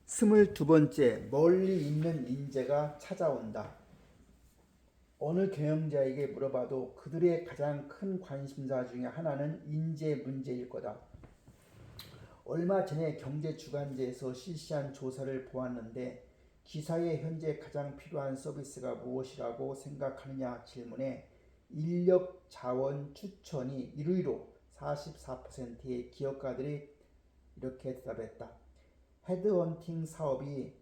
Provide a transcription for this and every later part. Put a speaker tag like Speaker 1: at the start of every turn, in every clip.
Speaker 1: 22번째, 멀리 있는 인재가 찾아온다. 어느 경영자에게 물어봐도 그들의 가장 큰 관심사 중에 하나는 인재 문제일 거다. 얼마 전에 경제주간지에서 실시한 조사를 보았는데 기사에 현재 가장 필요한 서비스가 무엇이라고 생각하느냐 질문에 인력 자원 추천이 1위로 44%의 기업가들이 이렇게 대답했다. 헤드헌팅 사업이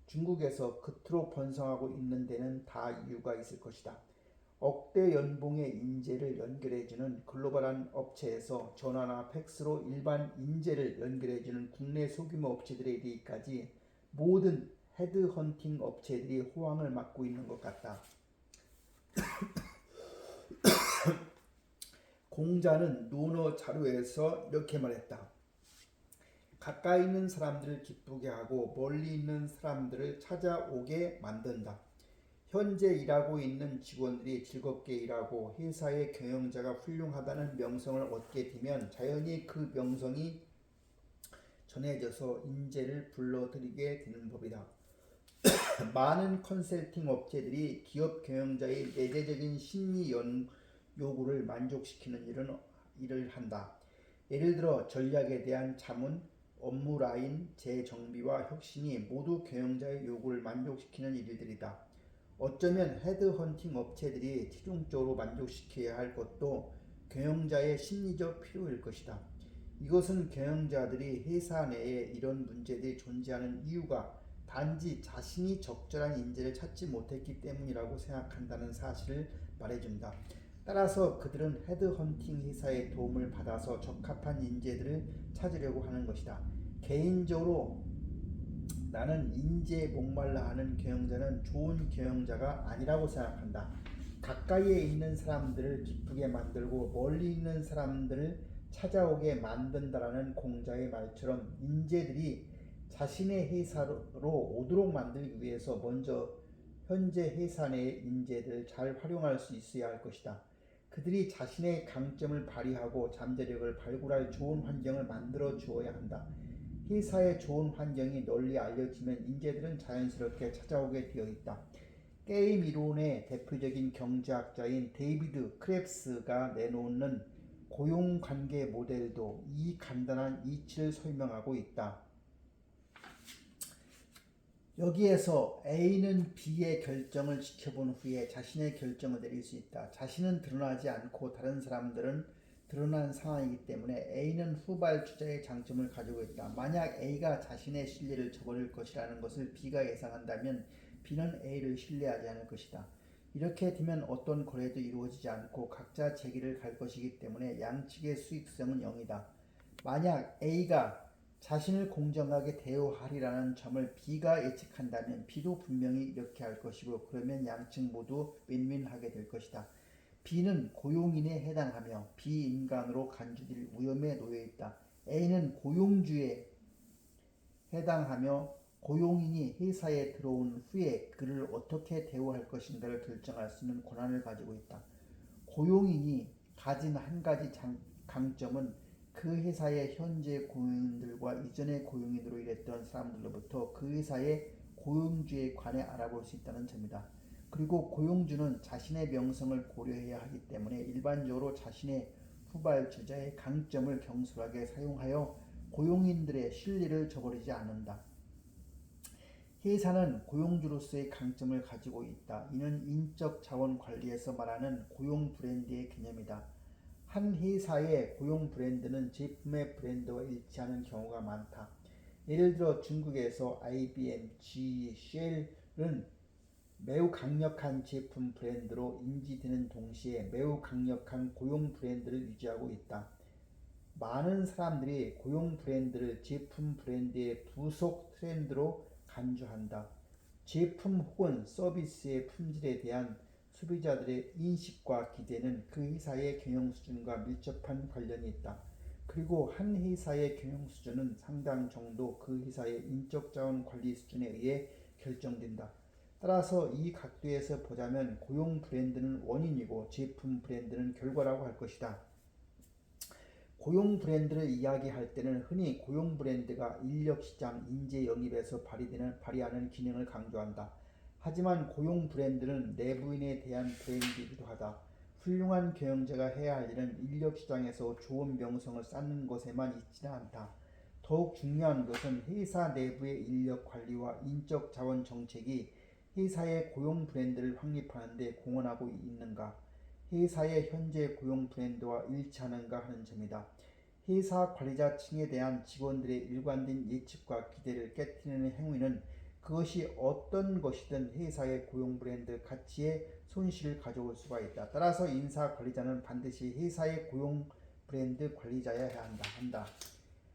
Speaker 1: 중국에서 그토록 번성하고 있는 데는 다 이유가 있을 것이다. 억대 연봉의 인재를 연결해주는 글로벌한 업체에서 전화나 팩스로 일반 인재를 연결해주는 국내 소규모 업체들에 이르기까지 모든 헤드헌팅 업체들이 호황을 맞고 있는 것 같다. 공자는 논어 자료에서 이렇게 말했다. 가까이 있는 사람들을 기쁘게 하고 멀리 있는 사람들을 찾아오게 만든다. 현재 일하고 있는 직원들이 즐겁게 일하고 회사의 경영자가 훌륭하다는 명성을 얻게 되면 자연히 그 명성이 전해져서 인재를 불러들이게 되는 법이다. 많은 컨설팅 업체들이 기업 경영자의 내재적인 심리 요구를 만족시키는 일을 한다. 예를 들어 전략에 대한 자문, 업무 라인 재정비와 혁신이 모두 경영자의 요구를 만족시키는 일들이다. 어쩌면 헤드헌팅 업체들이 최종적으로 만족시켜야 할 것도 경영자의 심리적 필요일 것이다. 이것은 경영자들이 회사 내에 이런 문제들이 존재하는 이유가 단지 자신이 적절한 인재를 찾지 못했기 때문이라고 생각한다는 사실을 말해준다. 따라서 그들은 헤드헌팅 회사의 도움을 받아서 적합한 인재들을 찾으려고 하는 것이다. 개인적으로 나는 인재에 목말라 하는 경영자는 좋은 경영자가 아니라고 생각한다. 가까이에 있는 사람들을 기쁘게 만들고 멀리 있는 사람들을 찾아오게 만든다라는 공자의 말처럼 인재들이 자신의 회사로 오도록 만들기 위해서 먼저 현재 회사 내의 인재들을 잘 활용할 수 있어야 할 것이다. 그들이 자신의 강점을 발휘하고 잠재력을 발굴할 좋은 환경을 만들어 주어야 한다. 회사의 좋은 환경이 널리 알려지면 인재들은 자연스럽게 찾아오게 되어 있다. 게임 이론의 대표적인 경제학자인 데이비드 크랩스가 내놓는 고용관계 모델도 이 간단한 이치를 설명하고 있다. 여기에서 A는 B의 결정을 지켜본 후에 자신의 결정을 내릴 수 있다. 자신은 드러나지 않고 다른 사람들은 드러난 상황이기 때문에 A는 후발주자의 장점을 가지고 있다. 만약 A가 자신의 신뢰를 저버릴 것이라는 것을 B가 예상한다면 B는 A를 신뢰하지 않을 것이다. 이렇게 되면 어떤 거래도 이루어지지 않고 각자 제 길을 갈 것이기 때문에 양측의 수익성은 0이다. 만약 A가 자신을 공정하게 대우하리라는 점을 B가 예측한다면 B도 분명히 이렇게 할 것이고 그러면 양측 모두 윈윈하게 될 것이다. B는 고용인에 해당하며 비인간으로 간주될 위험에 놓여 있다. A는 고용주에 해당하며 고용인이 회사에 들어온 후에 그를 어떻게 대우할 것인가를 결정할 수 있는 권한을 가지고 있다. 고용인이 가진 한 가지 강점은 그 회사의 현재 고용인들과 이전의 고용인으로 일했던 사람들로부터 그 회사의 고용주에 관해 알아볼 수 있다는 점이다. 그리고 고용주는 자신의 명성을 고려해야 하기 때문에 일반적으로 자신의 후발주자의 강점을 경솔하게 사용하여 고용인들의 신뢰를 저버리지 않는다. 회사는 고용주로서의 강점을 가지고 있다. 이는 인적 자원 관리에서 말하는 고용 브랜드의 개념이다. 한 회사의 고용 브랜드는 제품의 브랜드와 일치하는 경우가 많다. 예를 들어 중국에서 IBM, GE, 쉘은 매우 강력한 제품 브랜드로 인지되는 동시에 매우 강력한 고용 브랜드를 유지하고 있다. 많은 사람들이 고용 브랜드를 제품 브랜드의 부속 트렌드로 간주한다. 제품 혹은 서비스의 품질에 대한 소비자들의 인식과 기대는 그 회사의 경영 수준과 밀접한 관련이 있다. 그리고 한 회사의 경영 수준은 상당 정도 그 회사의 인적 자원 관리 수준에 의해 결정된다. 따라서 이 각도에서 보자면 고용 브랜드는 원인이고 제품 브랜드는 결과라고 할 것이다. 고용 브랜드를 이야기할 때는 흔히 고용 브랜드가 인력시장 인재 영입에서 발휘하는 기능을 강조한다. 하지만 고용 브랜드는 내부인에 대한 브랜드이기도 하다. 훌륭한 경영자가 해야 할 일은 인력시장에서 좋은 명성을 쌓는 것에만 있지는 않다. 더욱 중요한 것은 회사 내부의 인력 관리와 인적 자원 정책이 회사의 고용 브랜드를 확립하는 데 공헌하고 있는가, 회사의 현재 고용 브랜드와 일치하는가 하는 점이다. 회사 관리자층에 대한 직원들의 일관된 예측과 기대를 깨뜨리는 행위는 그것이 어떤 것이든 회사의 고용 브랜드 가치에 손실을 가져올 수가 있다. 따라서 인사 관리자는 반드시 회사의 고용 브랜드 관리자여야 한다.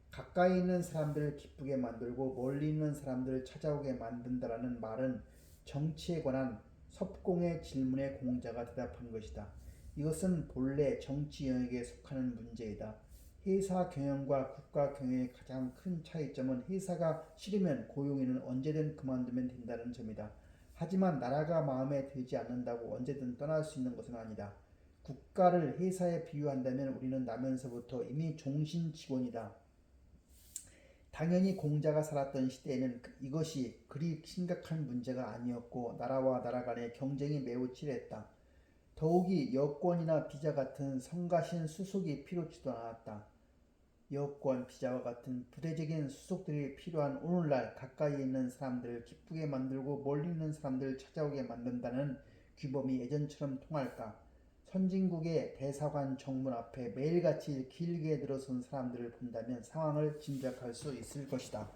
Speaker 1: 가까이 있는 사람들을 기쁘게 만들고 멀리 있는 사람들을 찾아오게 만든다라는 말은 정치에 관한 섭공의 질문에 공자가 대답한 것이다. 이것은 본래 정치 영역에 속하는 문제이다. 회사 경영과 국가 경영의 가장 큰 차이점은 회사가 싫으면 고용인은 언제든 그만두면 된다는 점이다. 하지만 나라가 마음에 들지 않는다고 언제든 떠날 수 있는 것은 아니다. 국가를 회사에 비유한다면 우리는 나면서부터 이미 종신 직원이다. 당연히 공자가 살았던 시대에는 이것이 그리 심각한 문제가 아니었고 나라와 나라 간의 경쟁이 매우 치열했다. 더욱이 여권이나 비자 같은 성가신 수속이 필요치도 않았다. 여권, 비자와 같은 부대적인 수속들이 필요한 오늘날 가까이 있는 사람들을 기쁘게 만들고 멀리 있는 사람들을 찾아오게 만든다는 규범이 예전처럼 통할까? 선진국의 대사관 정문 앞에 매일같이 길게 늘어선 사람들을 본다면 상황을 짐작할 수 있을 것이다.